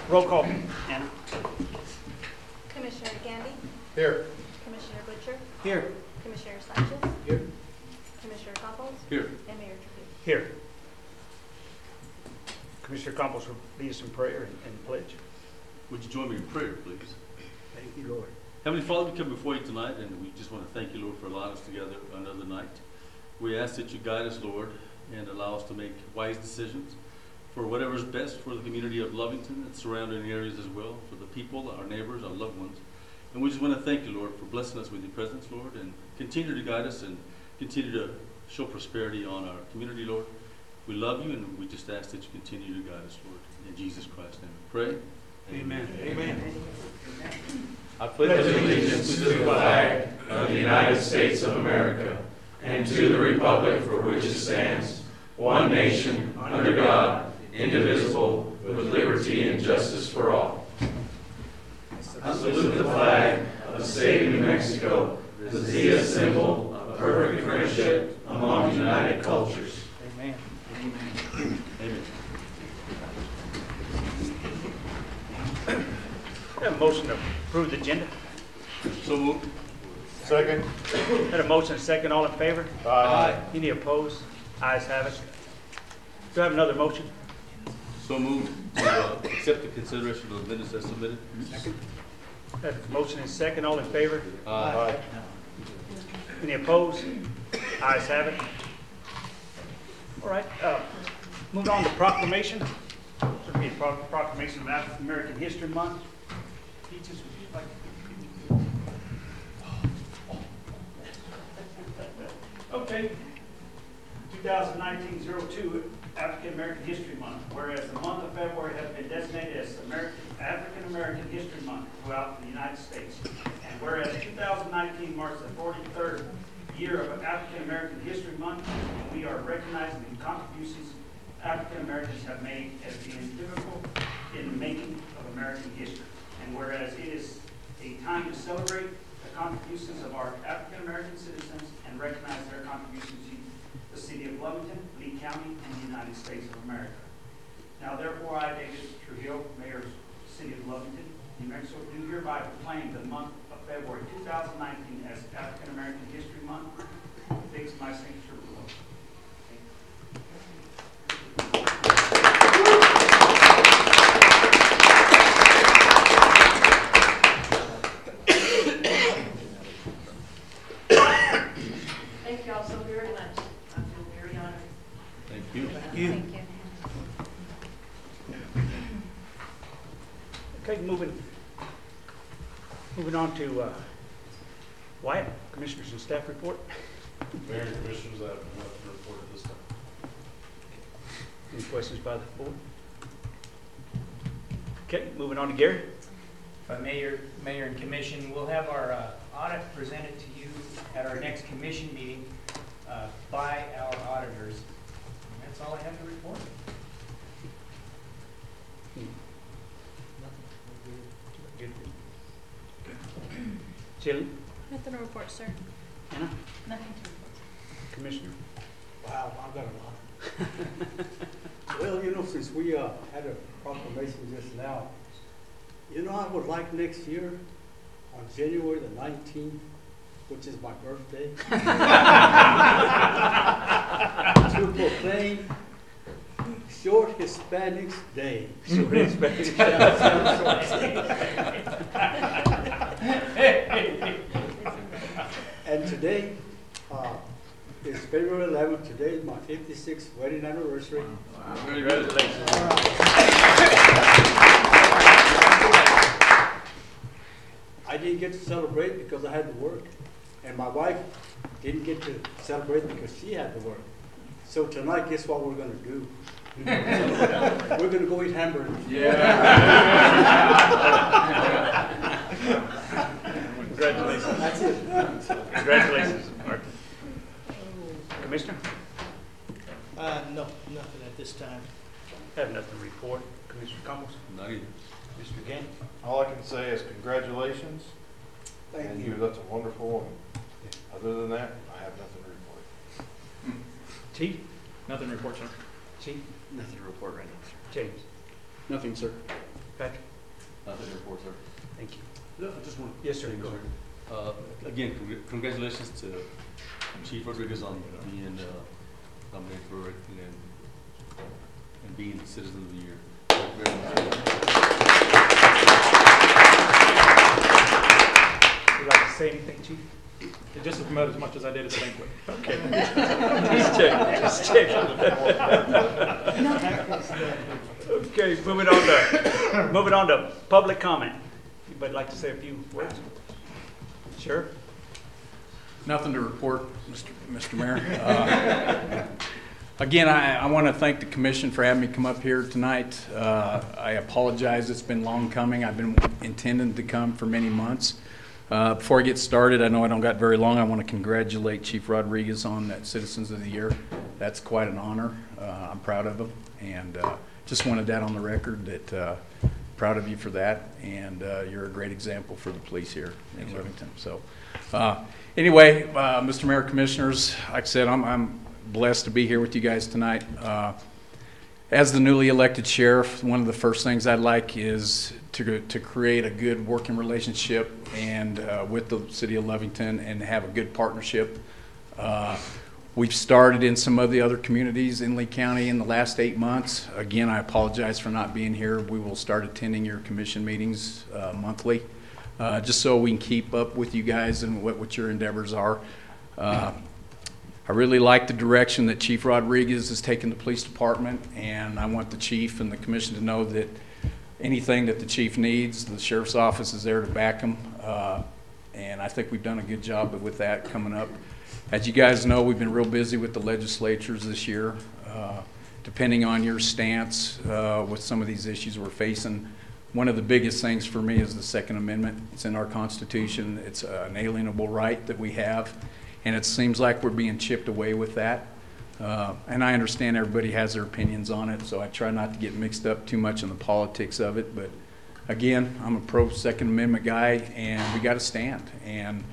Roll call. Anna? Commissioner Gandy? Here. Commissioner Butcher? Here. Commissioner Sanchez? Here. Commissioner Campos? Here. And Mayor Trujillo. Here. Commissioner Campos will lead us in prayer and pledge. Would you join me in prayer, please? Thank you, Lord. Heavenly Father, we come before you tonight, and we just want to thank you, Lord, for allowing us together another night. We ask that you guide us, Lord, and allow us to make wise decisions for whatever is best for the community of Lovington and surrounding areas as well, for the people, our neighbors, our loved ones. And we just want to thank you, Lord, for blessing us with your presence, Lord, and continue to guide us and continue to show prosperity on our community, Lord. We love you, and we just ask that you continue to guide us, Lord. In Jesus Christ's name we pray. Amen. Amen. I pledge allegiance to the flag of the United States of America and to the republic for which it stands, one nation, under God, indivisible, with liberty and justice for all. I salute the flag of the state of New Mexico, the Zia symbol of perfect friendship among united cultures. Amen. Amen. I have a motion to approve the agenda. So moved. Second. Had a motion and a second. All in favor? Aye. Any opposed? Ayes have it. Do I have another motion? So moved to accept the consideration of the minutes as submitted. Second. Have a motion and a second. All in favor? Aye. Any opposed? Ayes have it. All right. Moving on to proclamation. This will be a proclamation of African American History Month. Peaches, would you like to? Okay. 2019-02 African American History Month. Whereas the month of February has been designated as African American History Month throughout the United States. And whereas 2019 marks the 43rd year of African American History Month, and we are recognizing the contributions African Americans have made as being pivotal in the making of American history. And whereas it is a time to celebrate the contributions of our African American citizens and recognize their contributions to the city of Lovington, Lee County, and the United States of America. Now therefore I, David Trujillo, Mayor of the City of Lovington, New Mexico, do hereby proclaim the month of February 2019 as African American History Month. Fix my signature below. Thank you all so very much. I feel very honored. Thank you. Thank you. Thank you. Okay, moving on to Wyatt, Commissioners and Staff Report. Mayor and Commissioners, I have nothing to report at this time. Any questions by the board? Okay, moving on to Gary. Mayor and Commission, we'll have our audit presented to you at our next commission meeting by our auditors. And that's all I have to report. Good. Shelley? Nothing to report, sir. Anna? Nothing to report. Commissioner? Wow, I've got a lot. Well, you know, since we had a proclamation just now, you know, I would like next year, on January the 19th, which is my birthday, to proclaim Short Hispanics Day. Short Hispanics And today is February 11th. Today is my 56th wedding anniversary. Wow. Very good. I didn't get to celebrate because I had to work, and my wife didn't get to celebrate because she had to work. So tonight, guess what we're going to do? We're going to go eat hamburgers. Yeah. Congratulations. That's it. Congratulations, Mark. Commissioner? No, nothing at this time. Have nothing to report. Commissioner Campos? Not either. Mr. Gann? All I can say is congratulations. Thank you. That's a wonderful woman. Other than that, I have nothing to report. Chief? Nothing to report, sir. Chief? Nothing to report right now, sir. James? Nothing, sir. Patrick? Nothing to report, sir. Thank you. No, I just want to. Yes, sir, go ahead. Again, congratulations to Chief Rodriguez on being nominated for it and being Citizen of the Year. Thank you very much. Would you like to say anything, Chief? Just to promote as much as I did at the banquet. Okay. Just check. Okay, moving on to public comment. Anybody like to say a few words? Sure. Nothing to report, Mr. Mayor. Again, I want to thank the commission for having me come up here tonight. I apologize, it's been long coming. I've been intending to come for many months. Before I get started, I know I don't got very long. I want to congratulate Chief Rodriguez on that Citizens of the Year. That's quite an honor. I'm proud of him, and just wanted that on the record that proud of you for that, and you're a great example for the police here in Lovington. So anyway, Mr. Mayor, Commissioners, like I said, I'm blessed to be here with you guys tonight. As the newly elected sheriff, one of the first things I'd like is to create a good working relationship and with the city of Lovington and have a good partnership. We've started in some of the other communities in Lee County in the last 8 months. Again, I apologize for not being here. We will start attending your commission meetings monthly, just so we can keep up with you guys and what your endeavors are. I really like the direction that Chief Rodriguez has taken the police department, and I want the chief and the commission to know that anything that the chief needs, the sheriff's office is there to back him, and I think we've done a good job with that coming up. As you guys know, we've been real busy with the legislatures this year. Depending on your stance with some of these issues we're facing, one of the biggest things for me is the Second Amendment. It's in our Constitution. It's an alienable right that we have. And it seems like we're being chipped away with that. And I understand everybody has their opinions on it, so I try not to get mixed up too much in the politics of it. But again, I'm a pro-Second Amendment guy, and we got to stand. And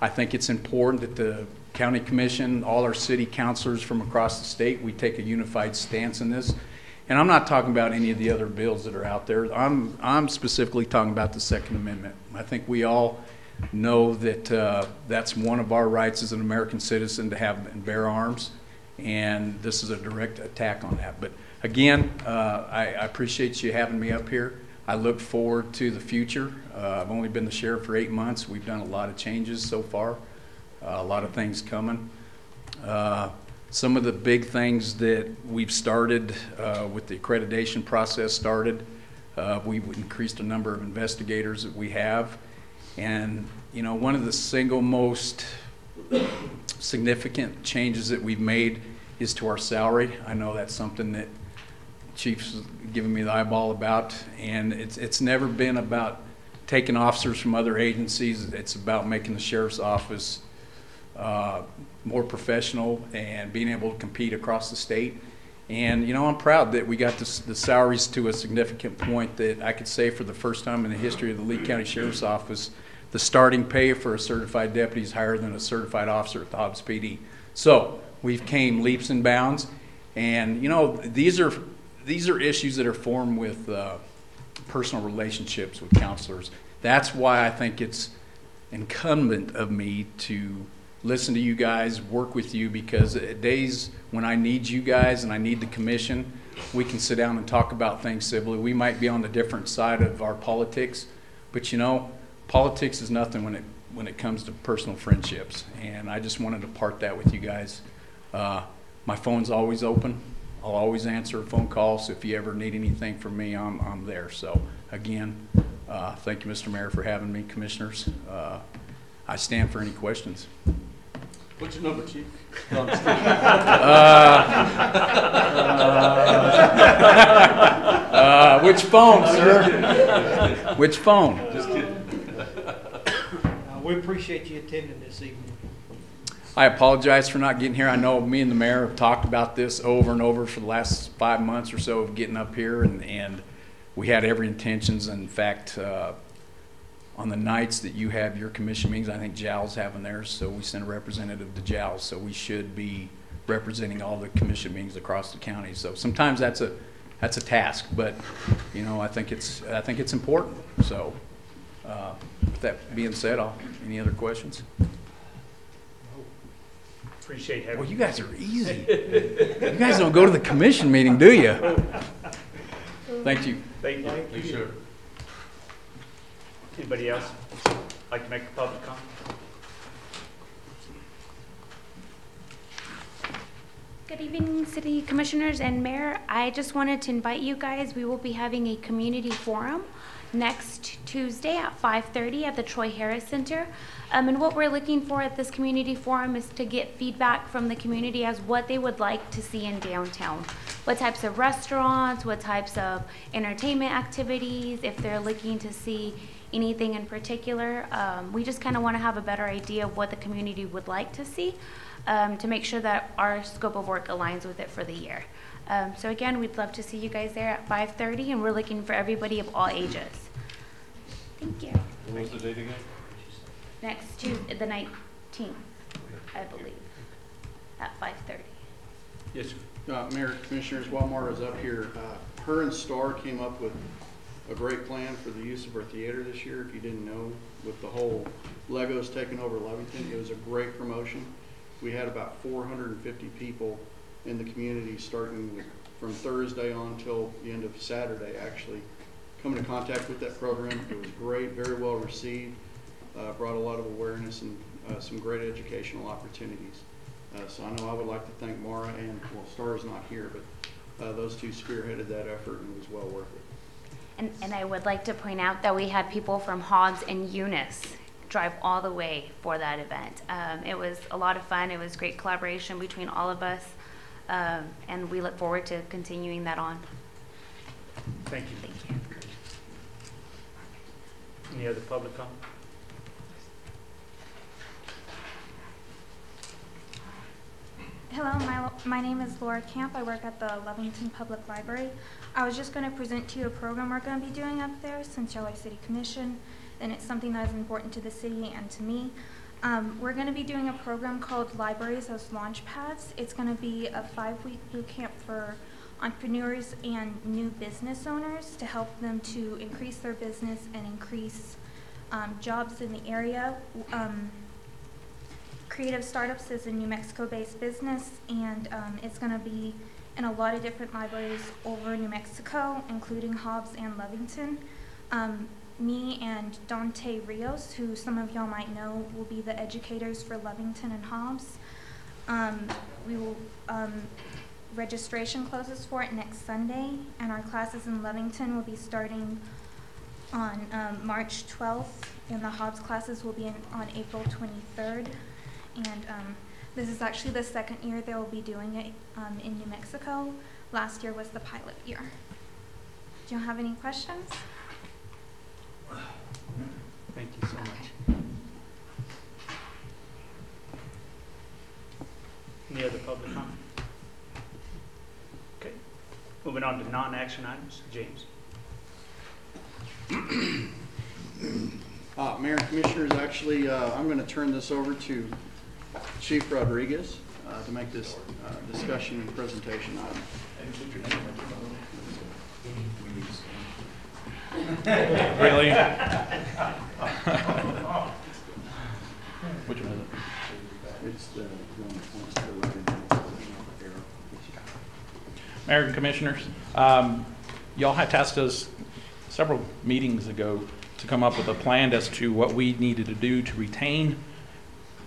I think it's important that the county commission, all our city councilors from across the state, we take a unified stance in this. And I'm not talking about any of the other bills that are out there. I'm specifically talking about the Second Amendment. I think we all know that that's one of our rights as an American citizen to have and bear arms, and this is a direct attack on that. But again, I appreciate you having me up here. I look forward to the future. I've only been the sheriff for 8 months. We've done a lot of changes so far, a lot of things coming. Some of the big things that we've started with the accreditation process started. We've increased the number of investigators that we have. And, you know, one of the single most significant changes that we've made is to our salary. I know that's something that Chief's given me the eyeball about, and it's never been about taking officers from other agencies. It's about making the sheriff's office more professional and being able to compete across the state. And, you know, I'm proud that we got the salaries to a significant point that I could say for the first time in the history of the Lee County Sheriff's Office, the starting pay for a certified deputy is higher than a certified officer at the Hobbs PD. So we've came leaps and bounds. And, you know, these are issues that are formed with personal relationships with counselors. That's why I think it's incumbent of me to listen to you guys, work with you, because days when I need you guys and I need the commission, we can sit down and talk about things civilly. We might be on the different side of our politics, but you know, politics is nothing when it comes to personal friendships. And I just wanted to part that with you guys. My phone's always open. I'll always answer a phone call, so if you ever need anything from me, I'm there. So again, thank you, Mr. Mayor, for having me, commissioners. I stand for any questions. What's your number, Chief? No, I'm just kidding. Which phone, sir? Which phone? Just kidding. We appreciate you attending this evening. I apologize for not getting here. I know me and the mayor have talked about this over and over for the last 5 months or so of getting up here, and we had every intentions. In fact, on the nights that you have your commission meetings, I think JAL's having theirs, so we sent a representative to JAL, so we should be representing all the commission meetings across the county. So sometimes that's that's a task, but, you know, I think it's important. So, with that being said, any other questions? Appreciate having Well, you guys are easy. You guys don't go to the commission meeting, do you? Thank you. Thank you. Thank you, sir. Anybody else like to make a public comment? Good evening, City Commissioners and Mayor. I just wanted to invite you guys. We will be having a community forum next Tuesday at 5:30 at the Troy Harris Center. And what we're looking for at this community forum is to get feedback from the community as what they would like to see in downtown. What types of restaurants, what types of entertainment activities, if they're looking to see anything in particular. We just kind of want to have a better idea of what the community would like to see to make sure that our scope of work aligns with it for the year. So again, we'd love to see you guys there at 5:30, and we're looking for everybody of all ages. Thank you. What was the date again? Next Tuesday, the 19th, I believe, at 5:30. Yes, sir. Mayor, Commissioners, while Mara's up here, her and Star came up with a great plan for the use of our theater this year. If you didn't know, with the whole Legos taking over Lovington, it was a great promotion. We had about 450 people in the community starting from Thursday on till the end of Saturday, actually, come into contact with that program. It was great, very well received, brought a lot of awareness and some great educational opportunities. So I know I would like to thank Mara and, well, Star's not here, but those two spearheaded that effort, and it was well worth it. And I would like to point out that we had people from Hobbs and Eunice drive all the way for that event. It was a lot of fun. It was great collaboration between all of us, and we look forward to continuing that on. Thank you. Thank you. Any other public comment? Hello, my name is Laura Camp. I work at the Lovington Public Library. I was just going to present to you a program we're going to be doing up there since y'all are City Commission, and it's something that is important to the city and to me. We're going to be doing a program called Libraries as Launch Pads. It's going to be a 5-week boot camp for entrepreneurs and new business owners to help them to increase their business and increase jobs in the area. Creative Startups is a New Mexico-based business, and it's going to be in a lot of different libraries over New Mexico, including Hobbs and Lovington. Me and Dante Rios, who some of y'all might know, will be the educators for Lovington and Hobbs. We will registration closes for it next Sunday, and our classes in Lovington will be starting on March 12th, and the Hobbs classes will be on April 23rd. And this is actually the second year they will be doing it in New Mexico. Last year was the pilot year. Do you have any questions? Thank you so much. Any other public comment? Okay. Moving on to non-action items. James. Mayor and Commissioners, actually, I'm going to turn this over to Chief Rodriguez to make this discussion and presentation item. Really? Which one is it? It's the one that wants to go right into the Mayor and Commissioners, y'all had tasked us several meetings ago to come up with a plan as to what we needed to do to retain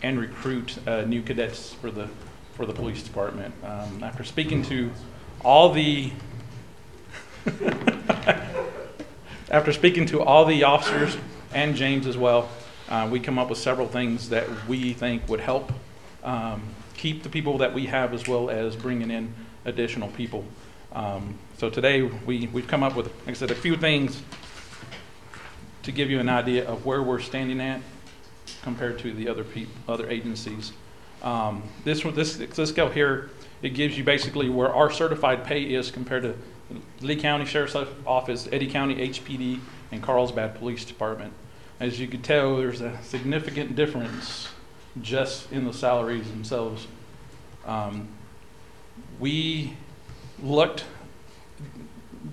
and recruit new cadets for the police department. After speaking to all the officers and James as well, we come up with several things that we think would help keep the people that we have, as well as bringing in additional people. So today we've come up with, like I said, a few things to give you an idea of where we're standing at compared to the other agencies. This scale here, it gives you basically where our certified pay is compared to Lee County Sheriff's Office, Eddy County HPD, and Carlsbad Police Department. As you can tell, there's a significant difference just in the salaries themselves. We looked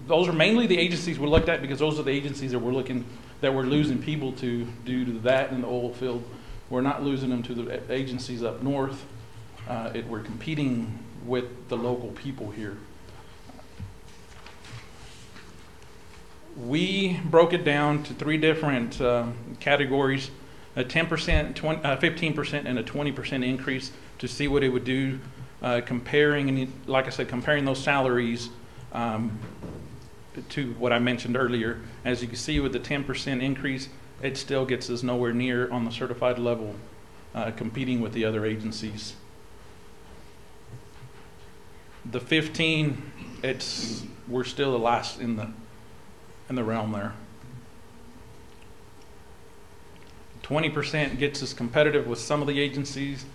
those are mainly the agencies we looked at because those are the agencies that we're losing people to due to that in the oil field. We're not losing them to the agencies up north. We're competing with the local people here. We broke it down to 3 different categories, a 10%, 15%, and a 20% increase to see what it would do, comparing, and like I said, comparing those salaries to what I mentioned earlier. As you can see with the 10% increase, it still gets us nowhere near on the certified level, competing with the other agencies. The 15, we're still the last in the realm there. 20% gets us competitive with some of the agencies,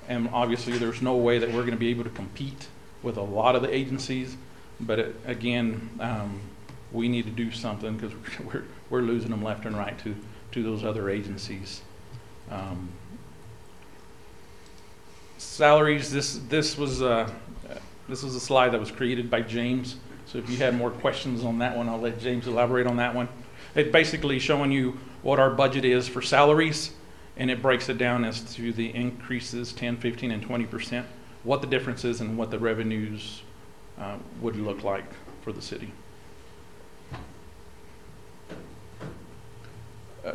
and obviously there's no way that we're going to be able to compete with a lot of the agencies. But again, we need to do something because we're losing them left and right to those other agencies. Salaries. This was a slide that was created by James. So if you had more questions on that one, I'll let James elaborate on that one. It's basically showing you what our budget is for salaries, and it breaks it down as to the increases, 10, 15, and 20%, what the difference is, and what the revenues would look like for the city.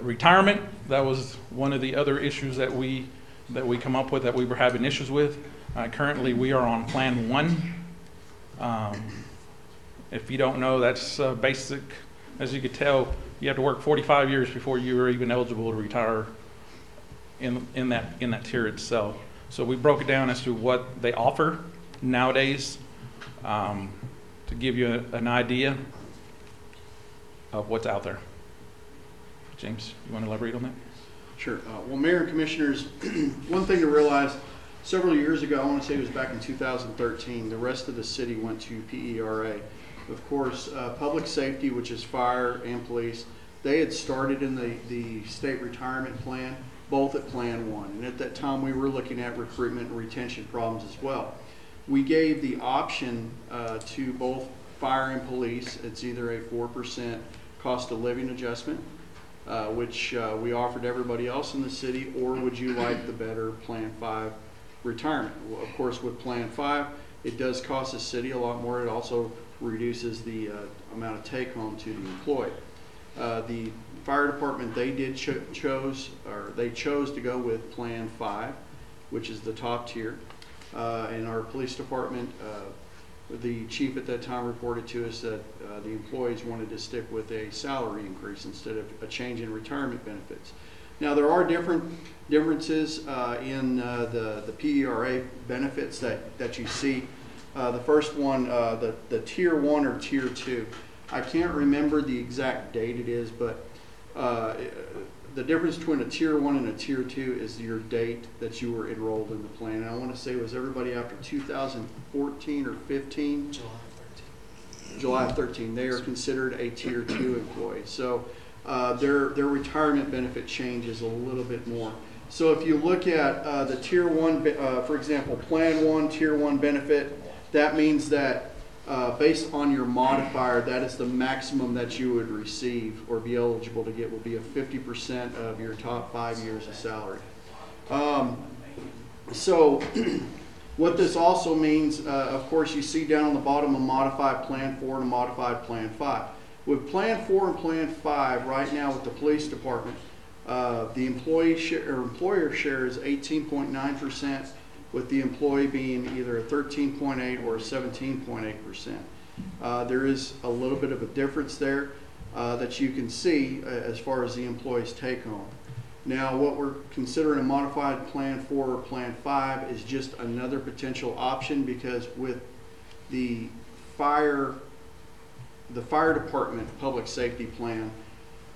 Retirement, that was one of the other issues that we come up with, that we were having issues with. Currently, we are on Plan 1. If you don't know, that's basic. As you could tell, you have to work 45 years before you are even eligible to retire in that tier itself. So we broke it down as to what they offer nowadays, to give you an idea of what's out there. James, you want to elaborate on that? Sure. Well, Mayor and Commissioners, one thing to realize, several years ago, I want to say it was back in 2013, the rest of the city went to PERA. Of course, public safety, which is fire and police, they had started in the state retirement plan, both at Plan 1. And at that time, we were looking at recruitment and retention problems as well. We gave the option to both fire and police. It's either a 4% cost of living adjustment, which we offered everybody else in the city, or would you like the better Plan 5 retirement? Well, of course, with Plan 5, it does cost the city a lot more. It also reduces the amount of take home to the employee. The fire department, they chose to go with Plan 5, which is the top tier. In our police department, the chief at that time reported to us that the employees wanted to stick with a salary increase instead of a change in retirement benefits. Now, there are differences in the PERA benefits that you see. The first one, the Tier 1 or Tier 2. I can't remember the exact date it is, but the difference between a Tier 1 and a Tier 2 is your date that you were enrolled in the plan. And I want to say it was everybody after 2014 or 15? July 13. They are considered a Tier 2 employee. So their retirement benefit changes a little bit more. So if you look at the Tier 1, for example, Plan 1, Tier 1 benefit, that means that based on your modifier, that is the maximum that you would receive or be eligible to get, will be a 50% of your top 5 years of salary. So what this also means, of course, you see down on the bottom a modified Plan 4 and a modified Plan 5. With Plan 4 and Plan 5, right now with the police department, the employer share is 18.9%, with the employee being either a 13.8 or a 17.8%. There is a little bit of a difference there that you can see as far as the employee's take home. Now, what we're considering a modified Plan 4 or Plan 5 is just another potential option, because with the fire department public safety plan,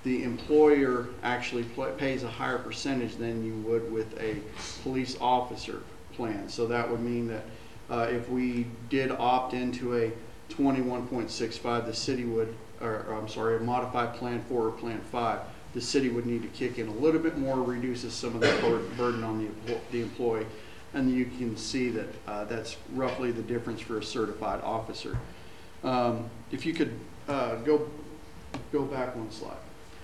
the employer actually pays a higher percentage than you would with a police officer plan. So that would mean that if we did opt into a 21.65, the city would, a modified Plan 4 or Plan 5, the city would need to kick in a little bit more, reduces some of the burden on the employee. And you can see that that's roughly the difference for a certified officer. If you could go back one slide.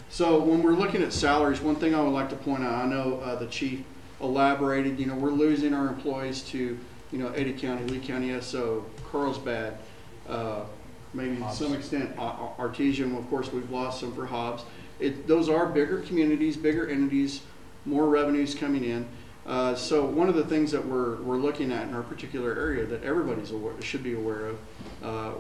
So when we're looking at salaries, one thing I would like to point out, I know the chief elaborated, we're losing our employees to, Ada County, Lee County SO, Carlsbad, maybe to some extent Artesian. Of course, we've lost some for Hobbs. Those are bigger communities, bigger entities, more revenues coming in. So one of the things that we're looking at in our particular area that everybody's should be aware of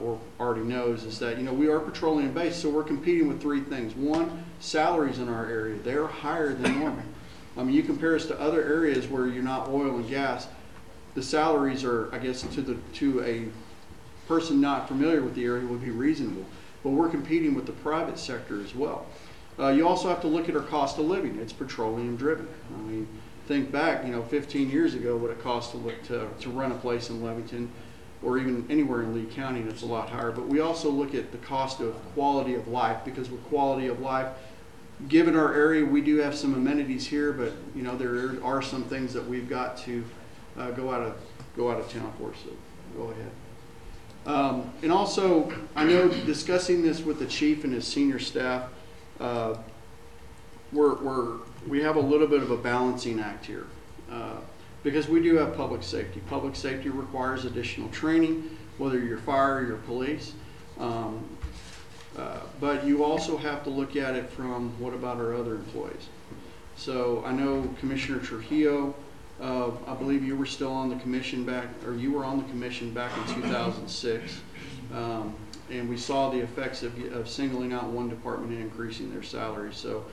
or already knows is that we are petroleum based, so we're competing with three things. One, salaries in our area, they're higher than normal. I mean, you compare us to other areas where you're not oil and gas, the salaries are, I guess, to a person not familiar with the area would be reasonable, but we're competing with the private sector as well. You also have to look at our cost of living. It's petroleum driven. I mean, think back, 15 years ago, what it cost to run a place in Lovington or even anywhere in Lee County, and it's a lot higher. But we also look at the cost of quality of life, because with quality of life, given our area, we do have some amenities here, but there are some things that we've got to go out of town for. So go ahead. And also, I know discussing this with the chief and his senior staff, we have a little bit of a balancing act here because we do have public safety. Public safety requires additional training, whether you're fire or you're police. But you also have to look at it from what about our other employees. So I know Commissioner Trujillo, I believe you were still on the commission back, or you were on the commission back in 2006. And we saw the effects of singling out one department and increasing their salary. So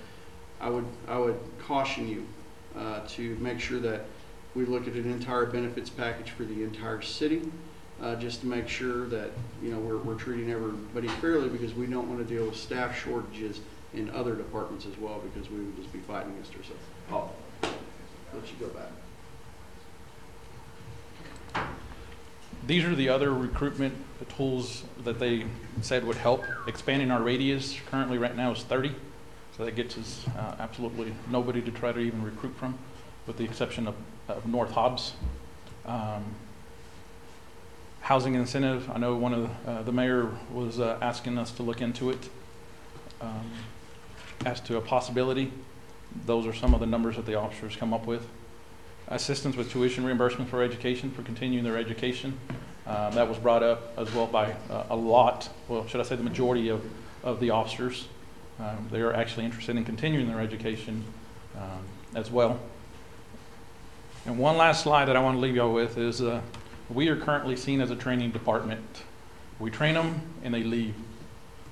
I would caution you to make sure that we look at an entire benefits package for the entire city, just to make sure that we're treating everybody fairly, because we don't want to deal with staff shortages in other departments as well, because we would just be fighting against ourselves. Oh, let you go back. These are the other recruitment tools that they said would help. Expanding our radius currently right now is 30. So that gets us absolutely nobody to try to even recruit from, with the exception of North Hobbs. Housing incentive, I know one of the mayor was asking us to look into it as to a possibility. Those are some of the numbers that the officers come up with. Assistance with tuition reimbursement for education, for continuing their education. That was brought up as well by a lot, well, should I say the majority of the officers. They are actually interested in continuing their education as well. And one last slide that I want to leave y'all with is we are currently seen as a training department. We train them and they leave.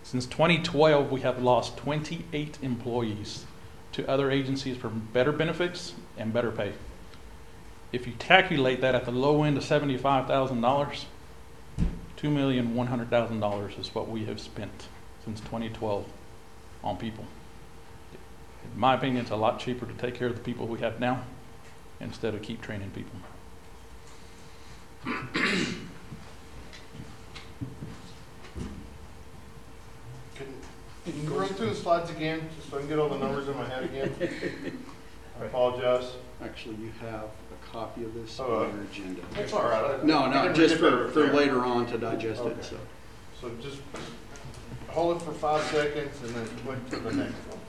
Since 2012, we have lost 28 employees to other agencies for better benefits and better pay. If you calculate that at the low end of $75,000, $2,100,000 is what we have spent since 2012 on people. In my opinion, it's a lot cheaper to take care of the people we have now instead of keep training people. Can you run through the slides again, just so I can get all the numbers in my head again? I apologize. Actually, you have a copy of this Oh, on your agenda. It's all right. No, just for later on to digest Okay. it. So just hold it for 5 seconds and then click to the next one.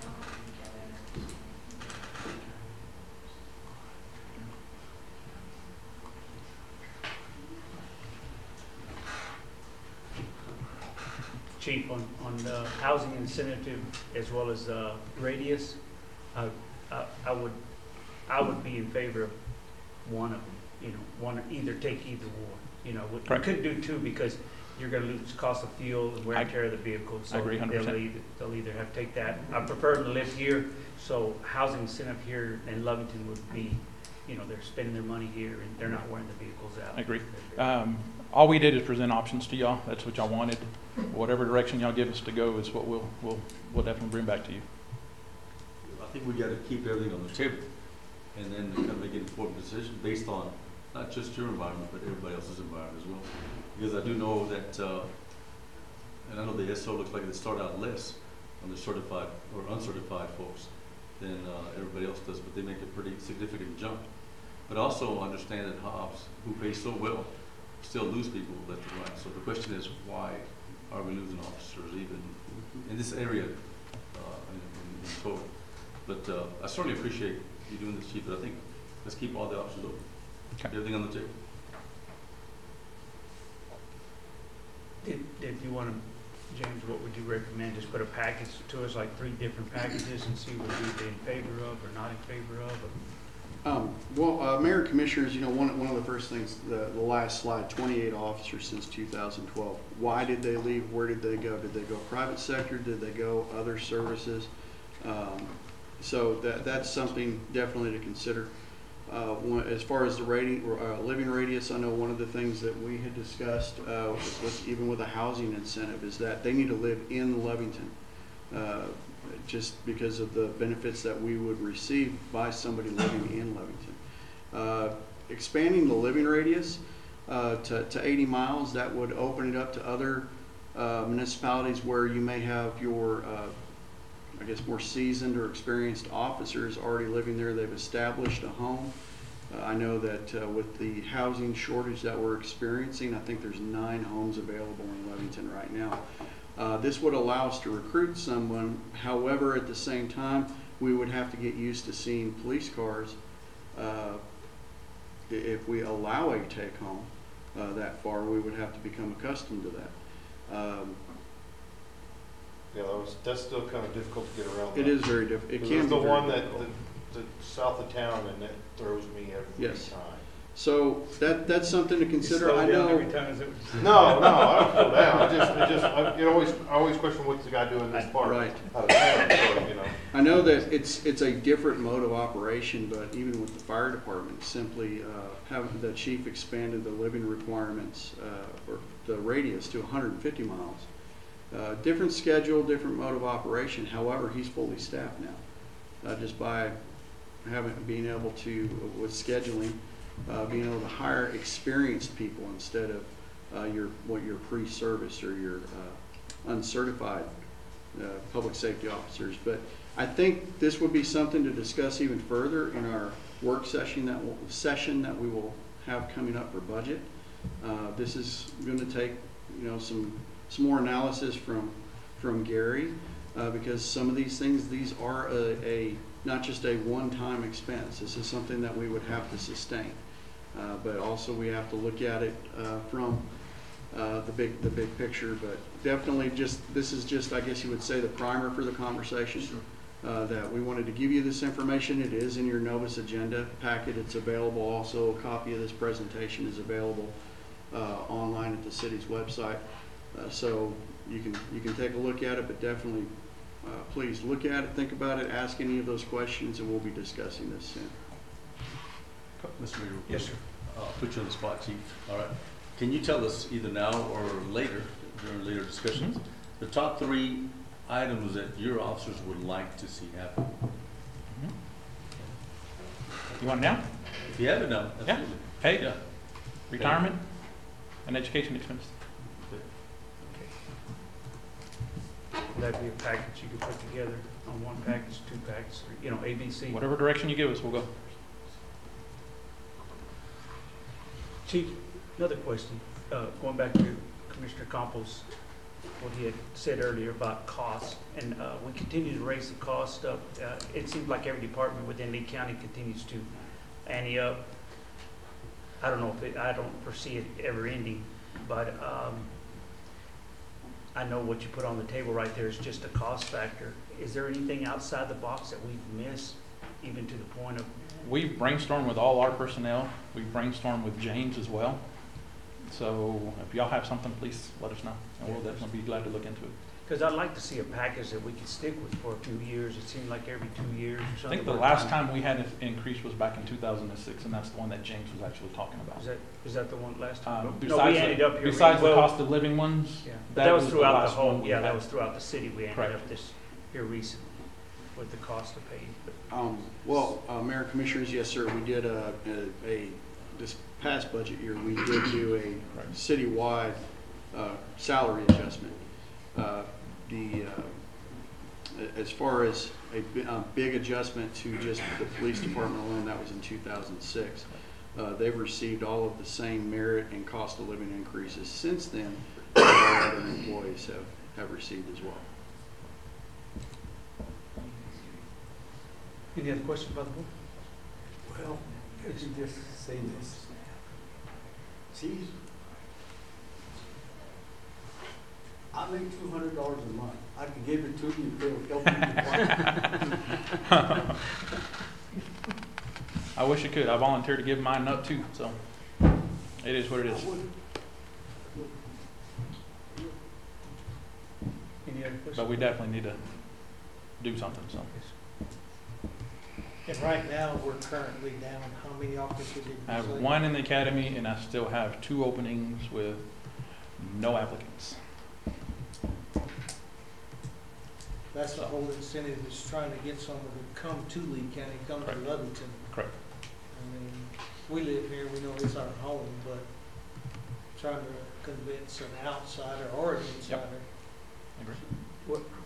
Chief, on the housing incentive as well as radius, I would be in favor of one of them. Either take either one. We couldn't do two because you're going to lose cost of fuel and wear and tear of the vehicle. So I agree 100%. They'll either have to take that. I prefer them to live here, so housing incentive here in Lovington would be, they're spending their money here and they're not wearing the vehicles out. I agree. All we did is present options to y'all. That's what y'all wanted. Whatever direction y'all give us to go is what we'll definitely bring back to you. I think we got to keep everything on the table and then kind of make an informed decision based on not just your environment, but everybody else's environment as well. Because I do know that, and I know the SO looks like they start out less on the certified or uncertified folks than everybody else does, but they make a pretty significant jump. But also understand that Hobbs, who pays so well, still lose people left and right. So the question is, why are we losing officers even in this area in total. But I certainly appreciate you doing this, Chief, but I think let's keep all the options open. Okay. Everything on the table. If you want to, James, what would you recommend? Just put a package to us, like 3 different packages, and see what we'd be in favor of or not in favor of? Mayor and Commissioners, you know, one of the first things, the last slide, 28 officers since 2012. Why did they leave? Where did they go? Did they go private sector? Did they go other services? So that's something definitely to consider. As far as the living radius, I know one of the things that we had discussed, even with a housing incentive, is that they need to live in Lovington. Just because of the benefits that we would receive by somebody living in Lovington. Expanding the living radius to 80 miles, that would open it up to other municipalities where you may have your, I guess, more seasoned or experienced officers already living there. They've established a home. I know that with the housing shortage that we're experiencing, I think there's 9 homes available in Lovington right now. This would allow us to recruit someone. However, at the same time, we would have to get used to seeing police cars if we allow a take-home that far. We would have to become accustomed to that. Yeah, that's still kind of difficult to get around. It is very difficult. It can be the one that difficult. the south of town, and that throws me every time. So that's something to consider. I know. Every time, is it? No, I don't slow down. I always question what's the guy doing this part Right. out of town. So, you know. I know that it's a different mode of operation, but even with the fire department, simply having the chief expanded the living requirements or the radius to 150 miles. Different schedule, different mode of operation. However, he's fully staffed now, just by being able to, with scheduling, being able to hire experienced people instead of your pre-service or your uncertified public safety officers. But I think this would be something to discuss even further in our work session that we will have coming up for budget. This is going to take, you know, some more analysis from Gary, because some of these things, these are not just a one-time expense. This is something that we would have to sustain. But also we have to look at it from the big picture. But definitely, this is just, I guess you would say, the primer for the conversation. Sure. That we wanted to give you this information. It is in your Novus agenda packet. It's available. Also, a copy of this presentation is available online at the city's website. So you can take a look at it. But definitely, please look at it, think about it, ask any of those questions, and we'll be discussing this soon. Mr. Mayor. Yes, sir. I'll put you on the spot, Chief. All right. Can you tell us either now or later, during later discussions, the top 3 items that your officers would like to see happen? You want it now? If you have it now, absolutely. Yeah. Pay, Yeah. retirement, and education expense. Would that be a package you could put together on one package, 2 packages, you know, ABC? Whatever direction you give us, we'll go. Chief, another question, going back to Commissioner Campos, what he had said earlier about cost, and we continue to raise the cost up. It seems like every department within Lee County continues to ante up. I don't know I don't foresee it ever ending, but I know what you put on the table right there is just a cost factor. Is there anything outside the box that we've missed, even to the point of? We've brainstormed with all our personnel. We've brainstormed with James as well. So if y'all have something, please let us know, and we'll definitely be glad to look into it. Because I'd like to see a package that we could stick with for a few years. It seemed like every 2 years or I something. think the last time we had an increase was back in 2006, and that's the one that James was actually talking about. Is that the one last time? Besides we ended up here. Besides the cost of living ones, yeah. that was throughout the whole. one Yeah, that was throughout the city. We ended Correct. up this here recently with the cost of pay. Mayor and Commissioners, yes, sir. We did this past budget year. We did do a citywide salary adjustment. As far as a big adjustment to just the police department alone, that was in 2006. They've received all of the same merit and cost of living increases since then, all our other employees have received as well. Any other questions about the board? Well, if you just say this. See, I make $200 a month. I can give it to you if it'll help you. I wish I could. I volunteered to give mine up too, so it is what it is. Any other questions? But we definitely need to do something, so. And right now, we're currently down, how many officers did you say? I have one in the academy, and I still have 2 openings with no applicants. That's the whole incentive, is trying to get someone to come to Lee County, come Correct. to Lovington. Correct. I mean, we live here, we know it's our home, but trying to convince an outsider or an insider. Agree.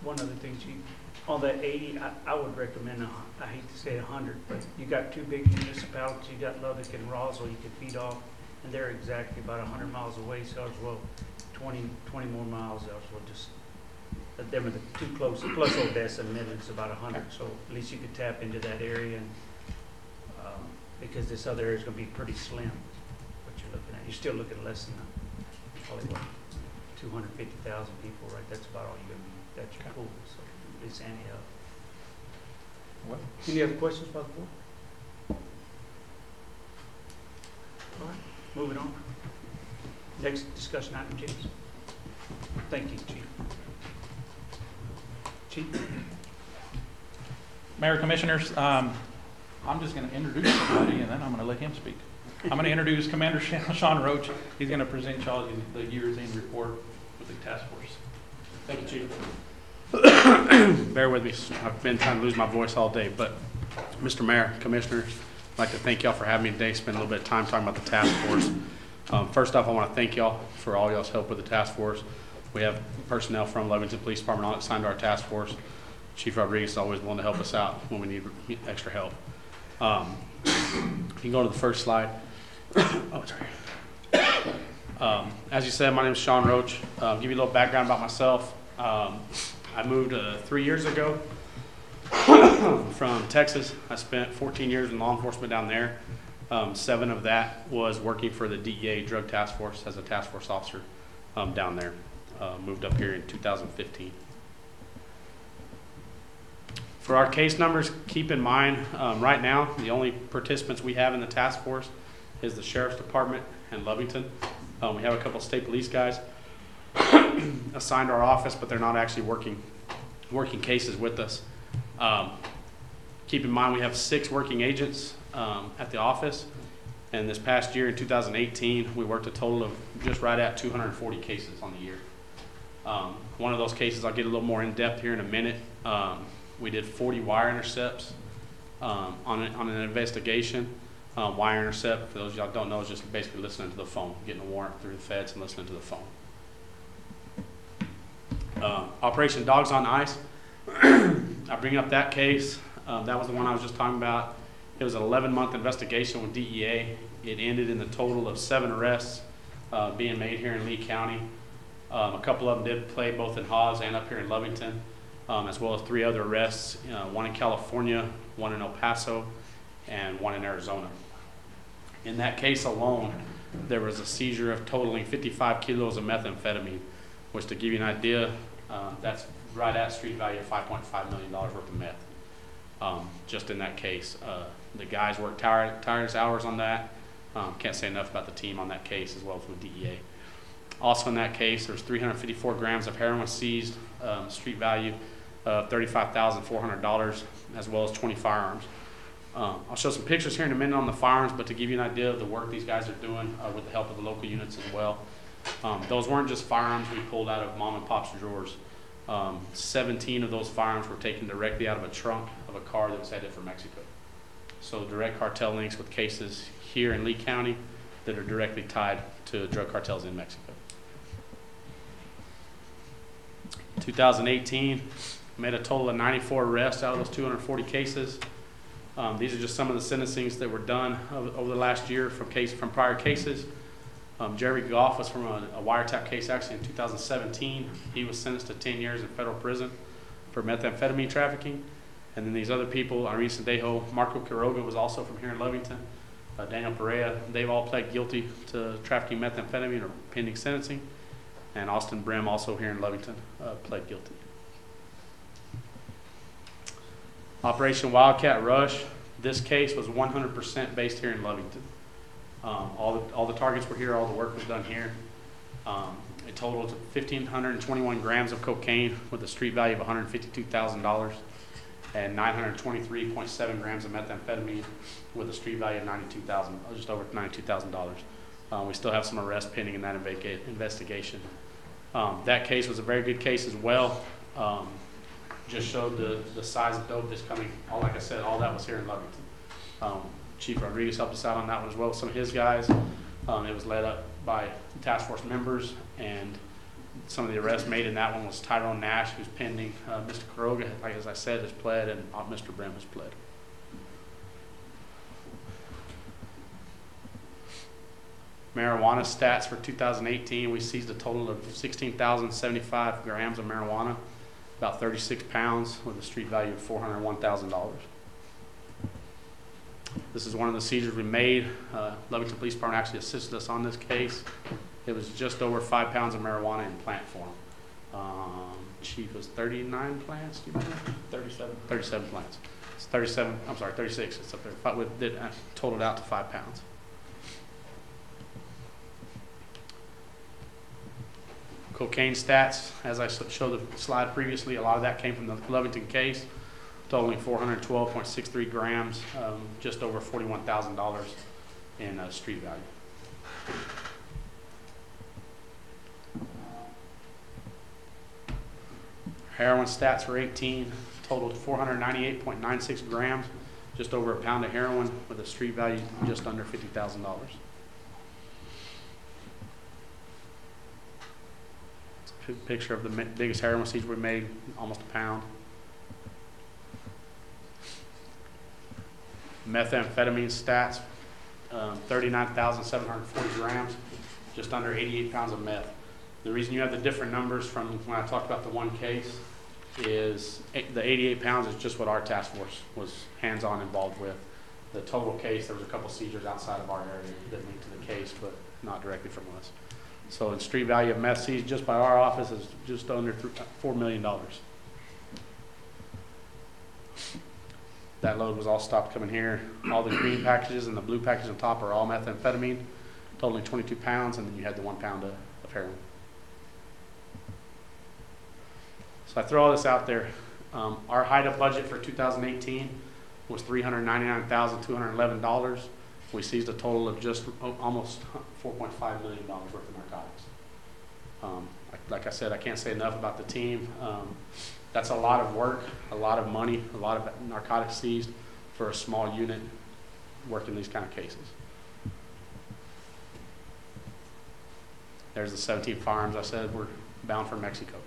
One other thing, Chief, on that 80, I would recommend, I hate to say 100, but you got 2 big municipalities, you got Lovington and Roswell you can feed off, and they're exactly about 100 miles away, so as well 20 more miles, as well just, them are the 2 close, plus Odessa and Midland's about 100, so at least you could tap into that area, and because this other area is going to be pretty slim, what you're looking at. You're still looking at less than probably what, 250,000 people, right? That's about all you're going to be, that's your pool, so it's any up. What? Any other questions about the board? All right, moving on. Next discussion item, James. Thank you, Chief. Chief? Mayor, Commissioners, I'm just going to introduce somebody, and then I'm going to let him speak. I'm going to introduce Commander Sean Roach. He's going to present y'all the year's end report with the task force. Thank you, Chief. Bear with me. I've been trying to lose my voice all day, but Mr. Mayor, Commissioners, I'd like to thank y'all for having me today. Spend a little bit of time talking about the task force. First off, I want to thank y'all for all y'all's help with the task force. We have personnel from Lovington Police Department on assigned to our task force. Chief Rodriguez is always willing to help us out when we need extra help. You can go to the first slide. Oh, sorry. As you said, my name is Sean Roach. Give you a little background about myself. I moved 3 years ago from Texas. I spent 14 years in law enforcement down there. 7 of that was working for the DEA Drug Task Force as a task force officer down there. Moved up here in 2015. For our case numbers, keep in mind, right now, the only participants we have in the task force is the Sheriff's Department and Lovington. We have a couple state police guys assigned to our office, but they're not actually working cases with us. Keep in mind, we have 6 working agents at the office, and this past year in 2018, we worked a total of just right at 240 cases on the year. One of those cases, I'll get a little more in depth here in a minute. We did 40 wire intercepts on an investigation. Wire intercept, for those of y'all don't know, is just basically listening to the phone, getting a warrant through the feds and listening to the phone. Operation Dogs on Ice. I bring up that case. That was the one I was just talking about. It was an 11-month investigation with DEA. It ended in the total of 7 arrests being made here in Lee County. A couple of them did play both in Hawes and up here in Lovington, as well as 3 other arrests, one in California, one in El Paso, and one in Arizona. In that case alone, there was a seizure of totaling 55 kilos of methamphetamine, which, to give you an idea, that's right at street value of $5.5 million worth of meth. Just in that case, the guys worked tireless hours on that. Can't say enough about the team on that case, as well as with DEA. Also in that case, there's 354 grams of heroin seized, street value of $35,400, as well as 20 firearms. I'll show some pictures here in a minute on the firearms, but to give you an idea of the work these guys are doing with the help of the local units as well. Those weren't just firearms we pulled out of mom and pop's drawers. 17 of those firearms were taken directly out of a trunk of a car that was headed for Mexico. So direct cartel links with cases here in Lee County that are directly tied to drug cartels in Mexico. 2018, made a total of 94 arrests out of those 240 cases. These are just some of the sentencings that were done over the last year from prior cases. Jerry Goff was from a wiretap case actually in 2017. He was sentenced to 10 years in federal prison for methamphetamine trafficking. And then these other people, Irene Sandejo, Marco Quiroga was also from here in Lovington, Daniel Perea, they've all pled guilty to trafficking methamphetamine or pending sentencing. And Austin Brim, also here in Lovington, pled guilty. Operation Wildcat Rush, this case was 100% based here in Lovington. All the targets were here, all the work was done here. It totaled 1,521 grams of cocaine with a street value of $152,000 and 923.7 grams of methamphetamine with a street value of $92,000, just over $92,000. We still have some arrests pending in that investigation. That case was a very good case as well. Just showed the size of dope that's coming. Like I said, all that was here in Lovington. Chief Rodriguez helped us out on that one as well with some of his guys. It was led up by task force members, and some of the arrests made in that one was Tyrone Nash, who's pending. Mr. Quiroga, like as I said, has pled, and Mr. Brim has pled. Marijuana stats for 2018, we seized a total of 16,075 grams of marijuana, about 36 pounds, with a street value of $401,000. This is one of the seizures we made. Lovington Police Department actually assisted us on this case. It was just over 5 pounds of marijuana in plant form. Chief was 39 plants, do you remember? 37. 37 plants. It's 37, I'm sorry, 36. It's up there. It totaled out to 5 pounds. Cocaine stats, as I showed the slide previously, a lot of that came from the Lovington case, totaling 412.63 grams, just over $41,000 in street value. Heroin stats for 18 totaled 498.96 grams, just over a pound of heroin with a street value just under $50,000. Picture of the biggest heroin seizure we made, almost a pound. Methamphetamine stats, 39,740 grams, just under 88 pounds of meth. The reason you have the different numbers from when I talked about the one case is the 88 pounds is just what our task force was hands-on involved with. The total case, there was a couple seizures outside of our area that linked to the case, but not directly from us. So the street value of meth seized just by our office is just under $4 million. That load was all stopped coming here. All the green packages and the blue packages on top are all methamphetamine, totaling 22 pounds, and then you had the 1 pound of heroin. So I throw all this out there. Our HIDA budget for 2018 was $399,211. We seized a total of just almost $4.5 million worth of narcotics. Like I said, I can't say enough about the team. That's a lot of work, a lot of money, a lot of narcotics seized for a small unit working these kind of cases. There's the 17 firearms I said were bound for Mexico.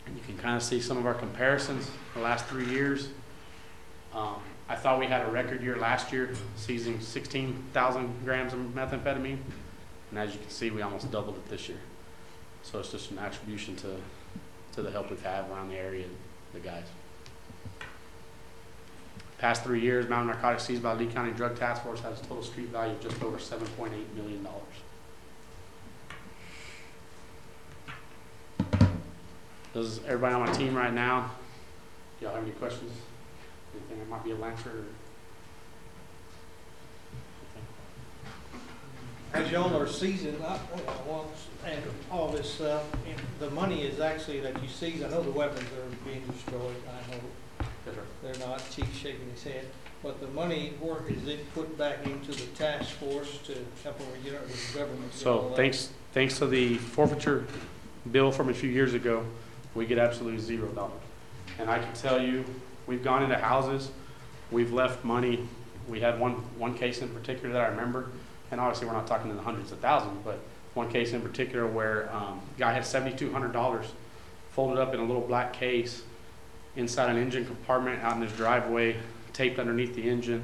And you can kind of see some of our comparisons the last 3 years. I thought we had a record year last year, seizing 16,000 grams of methamphetamine. And as you can see, we almost doubled it this year. So it's just an attribution to the help we've had around the area and the guys. Past 3 years, amount of narcotics seized by the Lee County Drug Task Force has a total street value of just over $7.8 million. Does everybody on my team right now, do y'all have any questions? Anything I might be able to answer? As y'all are seizing up, and all this stuff, and the money is actually that you seize. I know the weapons are being destroyed. I know they're not. Chief shaking his head. But the money, where is it put back into the task force to help them get it with the government? So thanks to the forfeiture bill from a few years ago, we get absolutely $0. And I can tell you, we've gone into houses, we've left money. We had one case in particular that I remember, and obviously we're not talking in the hundreds of thousands, but one case in particular where a guy had $7,200 folded up in a little black case inside an engine compartment out in his driveway, taped underneath the engine.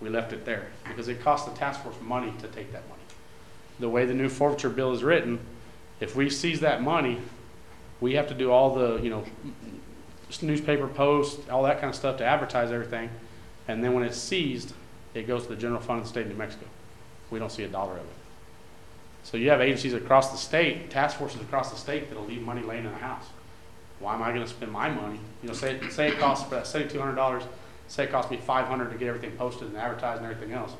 We left it there because it cost the task force money to take that money. The way the new forfeiture bill is written, if we seize that money, we have to do all the, you know, newspaper posts, all that kind of stuff to advertise everything. And then when it's seized, it goes to the general fund of the state of New Mexico. We don't see a dollar of it. So you have agencies across the state, task forces across the state that'll leave money laying in the house. Why am I going to spend my money? You know, say it costs for that $7,200. Say it cost me $500 to get everything posted and advertised and everything else.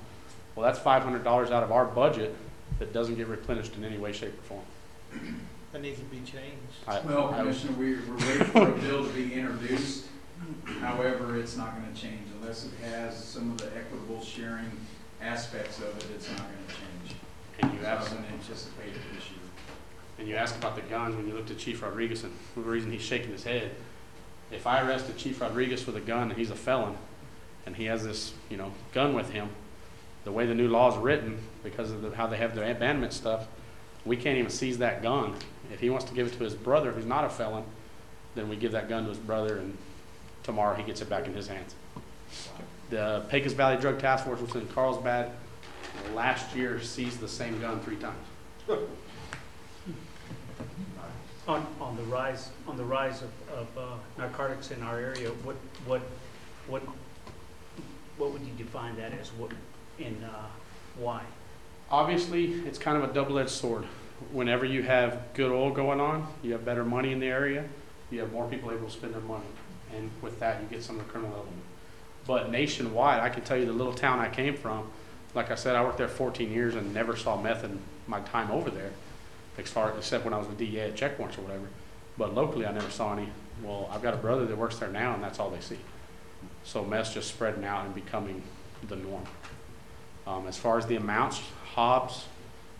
Well, that's $500 out of our budget that doesn't get replenished in any way, shape, or form. That needs to be changed. Well, Commissioner, we're waiting for a bill to be introduced. However, it's not going to change unless it has some of the equitable sharing aspects of it. It's not going to change. And you asked, wasn't anticipated this year. and you asked about the gun when you looked at Chief Rodriguez, and the reason he's shaking his head. If I arrested Chief Rodriguez with a gun and he's a felon, and he has this, you know, gun with him, the way the new law is written, because of how they have their abandonment stuff, we can't even seize that gun. If he wants to give it to his brother, who's not a felon, then we give that gun to his brother, and tomorrow he gets it back in his hands. The Pecos Valley Drug Task Force, which was in Carlsbad, last year seized the same gun 3 times. On the rise of narcotics in our area, what would you define that as? What and why? Obviously, it's kind of a double-edged sword. Whenever you have good oil going on, you have better money in the area, you have more people able to spend their money, and with that, you get some of the criminal element. But nationwide, I can tell you the little town I came from, like I said, I worked there 14 years and never saw meth in my time over there, except when I was with DEA at checkpoints or whatever. But locally, I never saw any. Well, I've got a brother that works there now, and that's all they see. So meth's just spreading out and becoming the norm. As far as the amounts, Hobbs,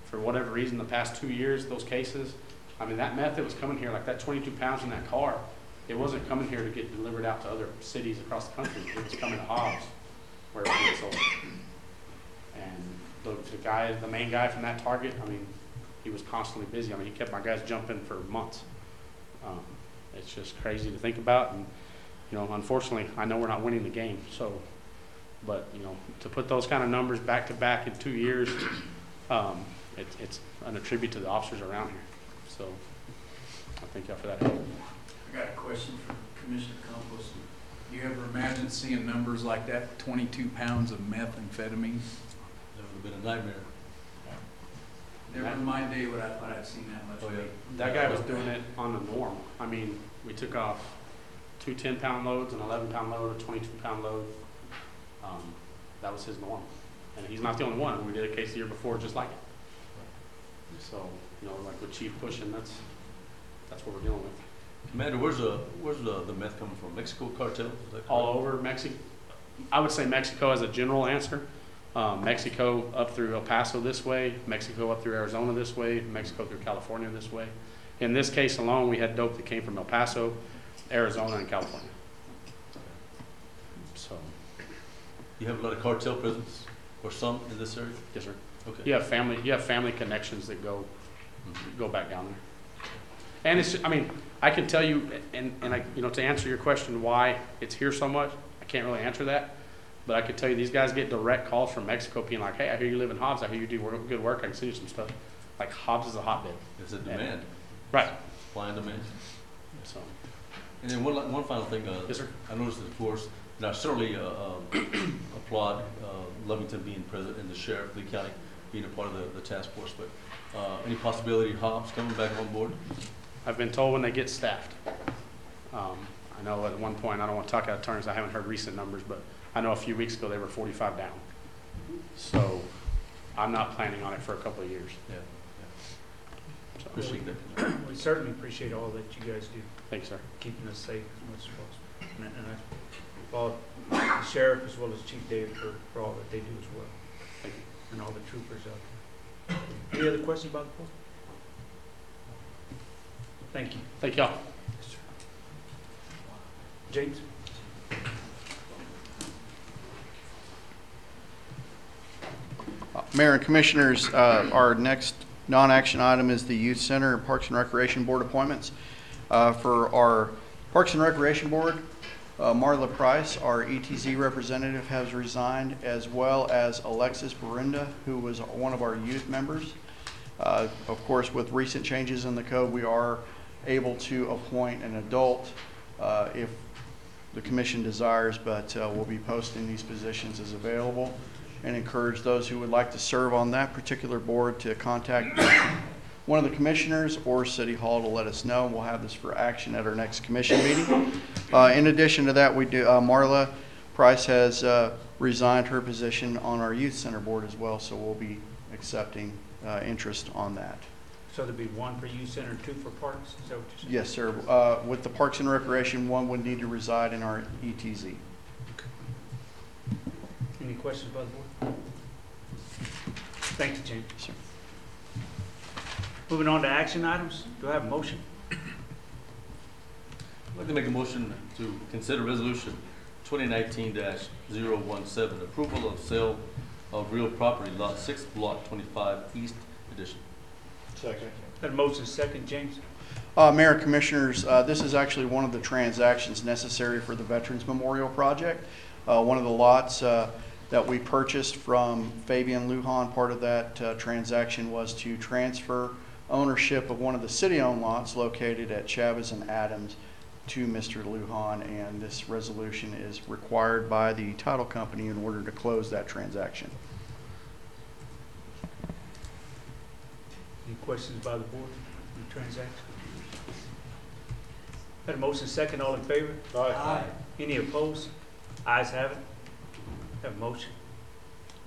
for whatever reason, the past 2 years, those cases, I mean, that meth that was coming here, like that 22 pounds in that car, it wasn't coming here to get delivered out to other cities across the country. It was coming to Hobbs, where it was being sold. And the main guy from that target, I mean, he was constantly busy. I mean, he kept my guys jumping for months. It's just crazy to think about. And, you know, unfortunately, I know we're not winning the game. So, but, you know, to put those kind of numbers back to back in 2 years, it's an attribute to the officers around here. So I thank y'all for that help. I got a question for Commissioner Campos. Do you ever imagine seeing numbers like that, 22 pounds of methamphetamine? That would have been a nightmare. Never in my day would I thought I'd seen that much weight. That guy was doing it on the norm. I mean, we took off 2 10-pound loads, an 11-pound load, a 22-pound load. That was his norm. And he's not the only one. We did a case the year before just like it. So, you know, like with Chief pushing, that's what we're dealing with. Commander, where's the meth coming from? Mexico cartel? All over Mexico. I would say Mexico as a general answer. Mexico up through El Paso this way, Mexico up through Arizona this way, Mexico through California this way. In this case alone, we had dope that came from El Paso, Arizona, and California. So, you have a lot of cartel presence, or some in this area? Yes, sir. Okay. You have family connections that go back down there. And it's, I mean, I can tell you, and I, you know, to answer your question why it's here so much, I can't really answer that. But I can tell you these guys get direct calls from Mexico being like, hey, I hear you live in Hobbs. I hear you do good work. I can send you some stuff. Like, Hobbs is a hotbed. It's a demand. Right. Supply and demand. So. And then one final thing. Yes, sir. I noticed that, of course, and I certainly applaud Lovington being president and the sheriff of Lee County being a part of the task force. But any possibility of Hobbs coming back on board? I've been told when they get staffed. I know at one point, I don't want to talk out of turn, I haven't heard recent numbers, but I know a few weeks ago they were 45 down. So I'm not planning on it for a couple of years. Yeah. So. Appreciate that. We certainly appreciate all that you guys do. Thanks, sir. Keeping us safe as much as possible. And I applaud the sheriff as well as Chief David for all that they do as well. Thank you. And all the troopers out there. Any other questions about the board? Thank you. Thank y'all. James? Mayor and Commissioners, our next non-action item is the Youth Center Parks and Recreation Board appointments. For our Parks and Recreation Board, Marla Price, our ETZ representative, has resigned, as well as Alexis Barinda, who was one of our youth members. Of course, with recent changes in the code, we are able to appoint an adult if the commission desires, but we'll be posting these positions as available and encourage those who would like to serve on that particular board to contact one of the commissioners or City Hall to let us know. We'll have this for action at our next commission meeting. In addition to that, we do Marla Price has resigned her position on our youth center board as well, so we'll be accepting interest on that. So there'd be one for youth center, two for parks, is that what you're saying? Yes, sir. With the Parks and Recreation, one would need to reside in our ETZ. Any questions by the board? Thank you, James. Sir. Moving on to action items, do I have a motion? I'd like to make a motion to consider resolution 2019-017, approval of sale of real property, lot 6, block 25, East Edition. Second. Got a motion second, James? Mayor and Commissioners, this is actually one of the transactions necessary for the Veterans Memorial Project. One of the lots that we purchased from Fabian Lujan, part of that transaction was to transfer ownership of one of the city-owned lots located at Chavez and Adams to Mr. Lujan, and this resolution is required by the title company in order to close that transaction. Any questions by the board on the transaction? Got a motion second, all in favor? Aye. Any opposed? Ayes have it. Have a motion.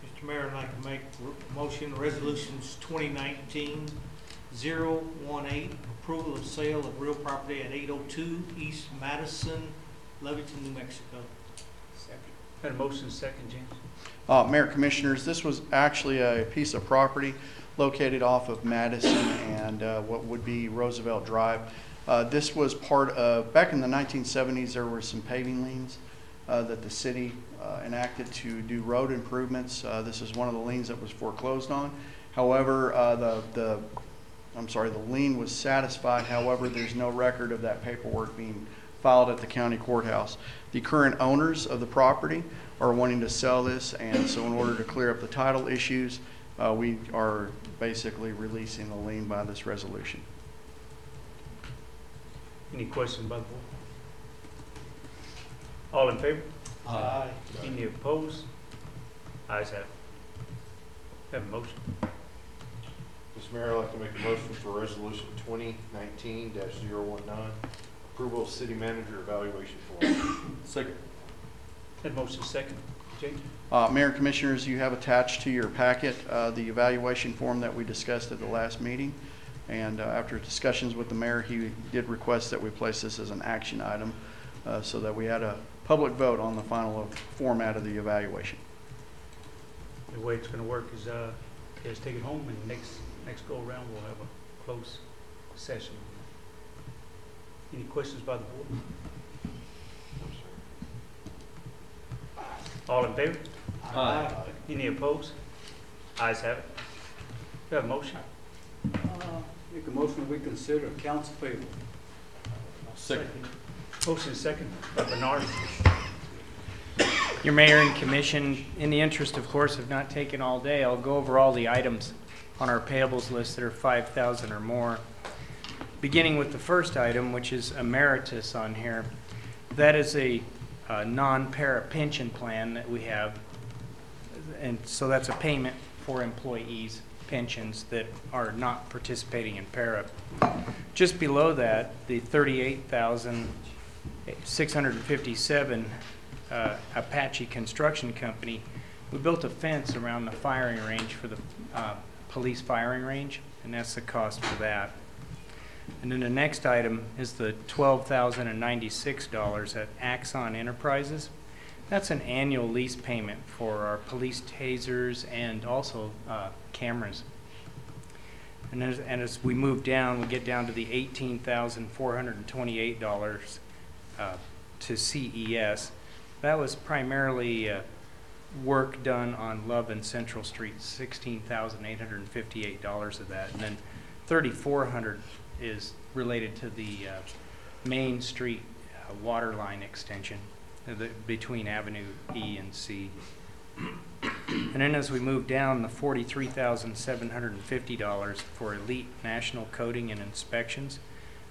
Mr. Mayor, I'd like to make a motion, resolutions 2019-018, approval of sale of real property at 802 East Madison, Lovington, New Mexico. Second. Got a motion second, James? Mayor Commissioners, this was actually a piece of property located off of Madison and what would be Roosevelt Drive. This was part of, back in the 1970s, there were some paving liens that the city enacted to do road improvements. This is one of the liens that was foreclosed on. However, the lien was satisfied. However, there's no record of that paperwork being filed at the county courthouse. The current owners of the property are wanting to sell this, and so in order to clear up the title issues, we are basically releasing the lien by this resolution. Any questions by the board? All in favor? Aye. Any opposed? Ayes have it. Have a motion. Mr. Mayor, I'd like to make a motion for resolution 2019-019, approval of city manager evaluation form. Second. Have a motion second, James? Mayor and Commissioners, you have attached to your packet the evaluation form that we discussed at the last meeting. And after discussions with the mayor, he did request that we place this as an action item so that we had a public vote on the final format of the evaluation. The way it's going to work is let's take it home, and next go around we'll have a closed session. Any questions by the board? All in favor? Aye. Any opposed? Ayes have it. Do you have a motion? Make a motion we consider accounts payable. Second. Motion second by Bernard. Your mayor and commission, in the interest, of course, of not taking all day, I'll go over all the items on our payables list that are $5,000 or more. Beginning with the first item, which is emeritus on here. That is a non-para pension plan that we have, and so that's a payment for employees' pensions that are not participating in para. Just below that, the $38,657 Apache Construction Company, we built a fence around the firing range for the police firing range, and that's the cost for that. And then the next item is the $12,096 at Axon Enterprises. That's an annual lease payment for our police tasers and also cameras. And as we move down, we get down to the $18,428 to CES. That was primarily work done on Love and Central Street, $16,858 of that. And then $3,400 is related to the Main Street water line extension. between Avenue E and C. And then as we move down, the $43,750 for Elite National Coating and Inspections,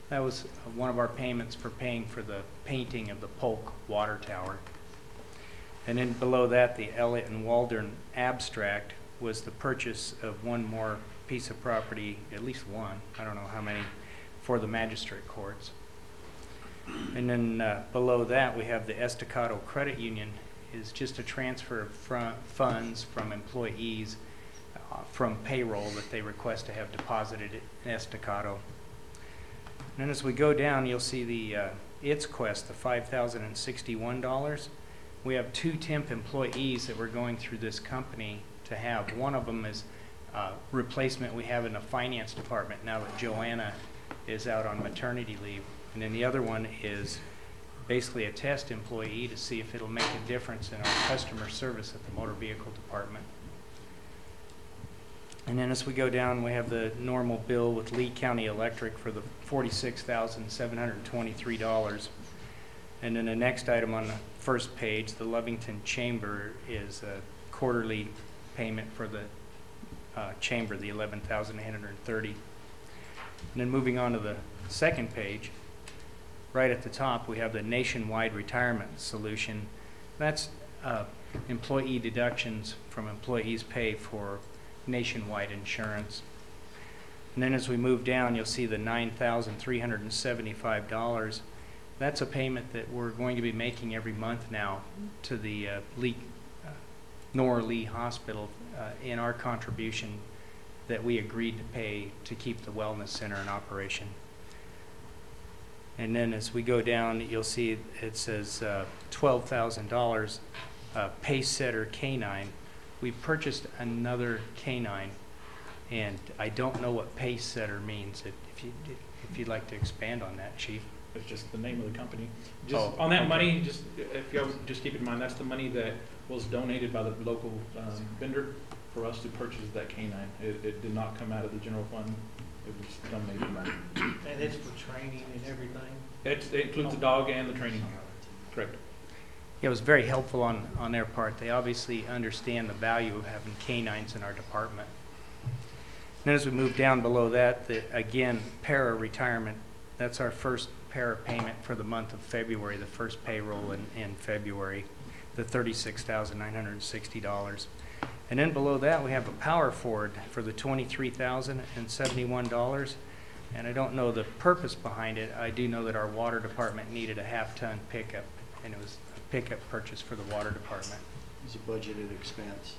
that was one of our payments for paying for the painting of the Polk Water Tower. And then below that, the Elliott and Waldron abstract was the purchase of one more piece of property, at least one, I don't know how many, for the magistrate courts. And then below that, we have the Estacado Credit Union, is just a transfer of funds from employees from payroll that they request to have deposited in Estacado. And then as we go down, you'll see the It's Quest, the $5,061. We have 2 temp employees that we're going through this company to have. One of them is replacement we have in the finance department now that Joanna is out on maternity leave. And then the other one is basically a test employee to see if it'll make a difference in our customer service at the motor vehicle department. And then as we go down, we have the normal bill with Lee County Electric for the $46,723. And then the next item on the first page, the Lovington Chamber, is a quarterly payment for the chamber, the $11,830. And then moving on to the second page, right at the top, we have the Nationwide Retirement Solution. That's employee deductions from employees' pay for nationwide insurance. And then as we move down, you'll see the $9,375. That's a payment that we're going to be making every month now to the Nora Lee Hospital in our contribution that we agreed to pay to keep the wellness center in operation. And then as we go down, you'll see it says $12,000 Pace Setter Canine. We purchased another canine, and I don't know what Pace Setter means. If you'd like to expand on that, Chief. It's just the name of the company. Just on that money, just if you just keep in mind, that's the money that was donated by the local vendor for us to purchase that canine. It did not come out of the general fund. It was donated money. And it's for training and everything? It includes the dog and the training. Correct. It was very helpful on their part. They obviously understand the value of having canines in our department. And then as we move down below that, again, para retirement, that's our first para payment for the month of February, the first payroll in February, the $36,960. And then below that, we have a power Ford for the $23,071. And I don't know the purpose behind it. I do know that our water department needed a half-ton pickup, and it was a pickup purchase for the water department. It's a budgeted expense.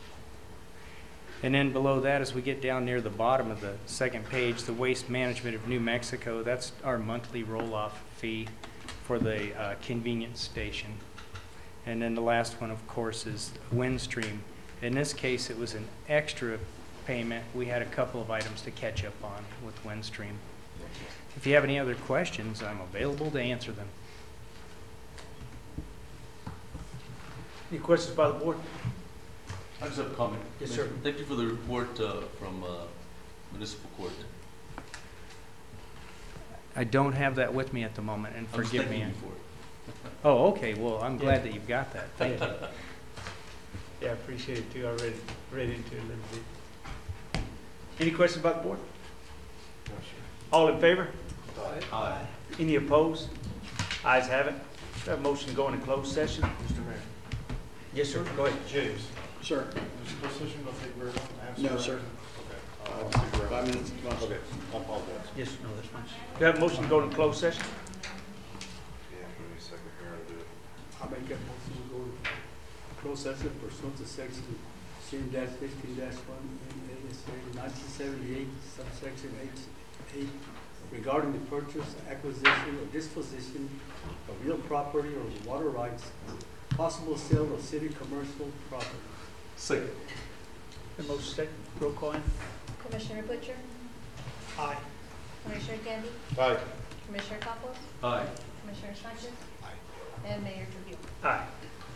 And then below that, as we get down near the bottom of the second page, the Waste Management of New Mexico, that's our monthly roll-off fee for the convenience station. And then the last one, of course, is Windstream. In this case, it was an extra payment. We had a couple of items to catch up on with Windstream. If you have any other questions, I'm available to answer them. Any questions by the board? I just have a comment. Yes, sir. Thank you for the report from municipal court. I don't have that with me at the moment, and forgive me. I was thanking you for it. Oh, okay. Well, I'm glad that you've got that. Thank you. Yeah, I appreciate it too. I read into it a little bit. Any questions about the board? No, sir. All in favor? Aye. Any opposed? Ayes have it. Do I have a motion to go into closed session? Mr. Mayor. Yes, sir. Go ahead. James. Sir? Is the closed session going to take very long? No, sir. Okay. I'll stick around. 5 minutes. Okay. I apologize. Yes, no, that's fine. Do I have a motion to go into closed session? Yeah, give me a second here. I'll do it. I make that motion to go to closed session pursuant to section 15-1 NASA 1978, subsection H8, regarding the purchase, acquisition, or disposition of real property or water rights, possible sale of city commercial property. Second. The motion second. Roll call in. Commissioner Butcher, Aye. Commissioner Gandy, Aye. Commissioner Campos, Aye. Commissioner Sanchez, and Mayor Trujillo. Aye.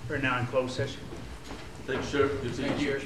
We're now in closed session. Thank you, Sheriff. Good seeing you. Cheers.